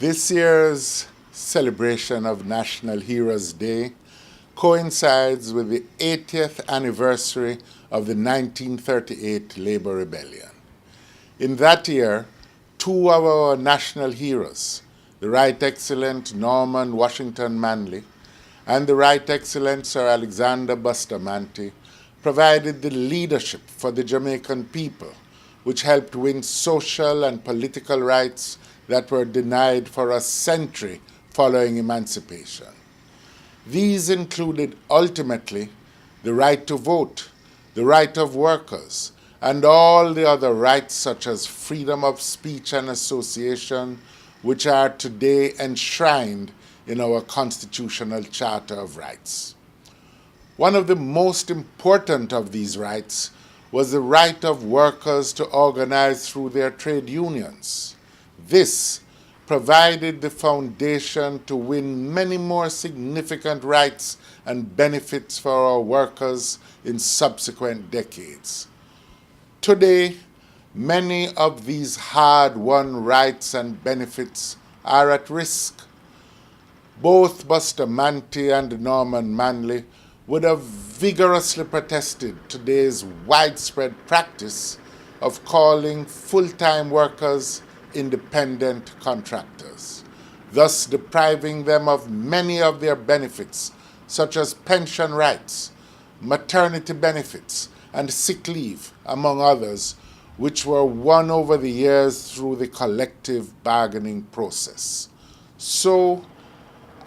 This year's celebration of National Heroes Day coincides with the 80th anniversary of the 1938 Labor Rebellion. In that year, two of our national heroes, the Right Excellent Norman Washington Manley and the Right Excellent Sir Alexander Bustamante, provided the leadership for the Jamaican people, which helped win social and political rights that were denied for a century following emancipation. These included ultimately the right to vote, the right of workers, and all the other rights such as freedom of speech and association, which are today enshrined in our Constitutional Charter of Rights. One of the most important of these rights was the right of workers to organize through their trade unions. This provided the foundation to win many more significant rights and benefits for our workers in subsequent decades. Today, many of these hard-won rights and benefits are at risk. Both Bustamante and Norman Manley would have vigorously protested today's widespread practice of calling full-time workers independent contractors, thus depriving them of many of their benefits, such as pension rights, maternity benefits, and sick leave, among others, which were won over the years through the collective bargaining process. So,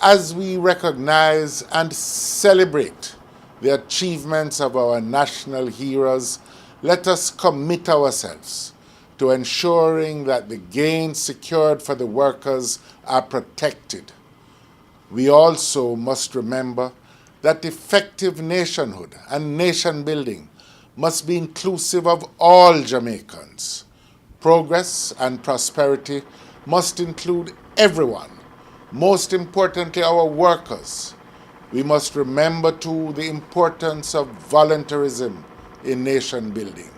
as we recognize and celebrate the achievements of our national heroes, let us commit ourselves to ensuring that the gains secured for the workers are protected. We also must remember that effective nationhood and nation building must be inclusive of all Jamaicans. Progress and prosperity must include everyone, most importantly our workers. We must remember too the importance of voluntarism in nation building.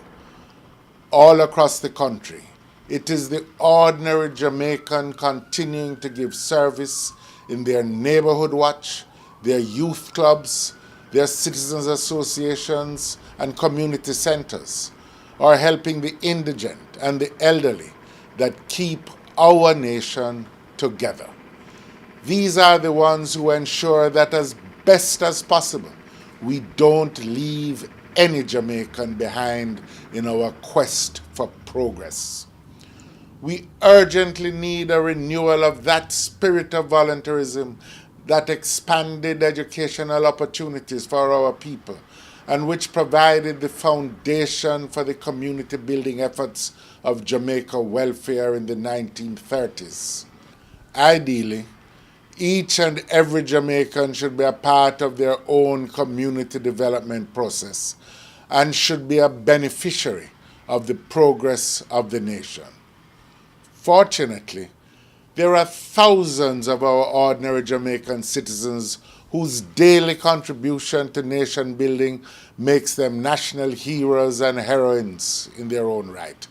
All across the country, it is the ordinary Jamaican continuing to give service in their neighborhood watch, their youth clubs, their citizens associations and community centers, or helping the indigent and the elderly that keep our nation together. These are the ones who ensure that as best as possible, we don't leave any Jamaican behind in our quest for progress. We urgently need a renewal of that spirit of voluntarism that expanded educational opportunities for our people and which provided the foundation for the community building efforts of Jamaica welfare in the 1930s. Ideally, each and every Jamaican should be a part of their own community development process and should be a beneficiary of the progress of the nation. Fortunately, there are thousands of our ordinary Jamaican citizens whose daily contribution to nation building makes them national heroes and heroines in their own right.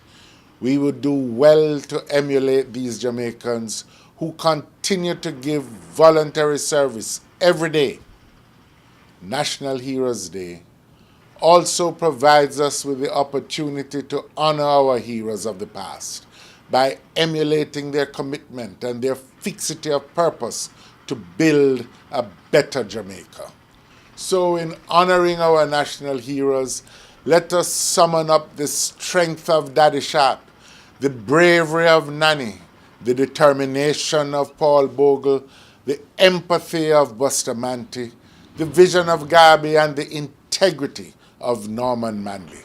We would do well to emulate these Jamaicans who continue to give voluntary service every day. National Heroes Day also provides us with the opportunity to honor our heroes of the past by emulating their commitment and their fixity of purpose to build a better Jamaica. So in honoring our national heroes, let us summon up the strength of Daddy Sharp, the bravery of Nanny, the determination of Paul Bogle, the empathy of Bustamante, the vision of Garvey, and the integrity of Norman Manley.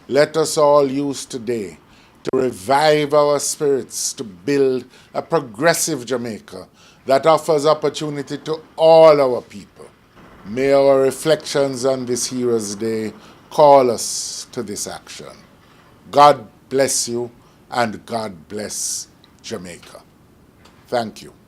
Let us all use today to revive our spirits to build a progressive Jamaica that offers opportunity to all our people. May our reflections on this Heroes Day call us to this action. God bless you and God bless Jamaica. Thank you.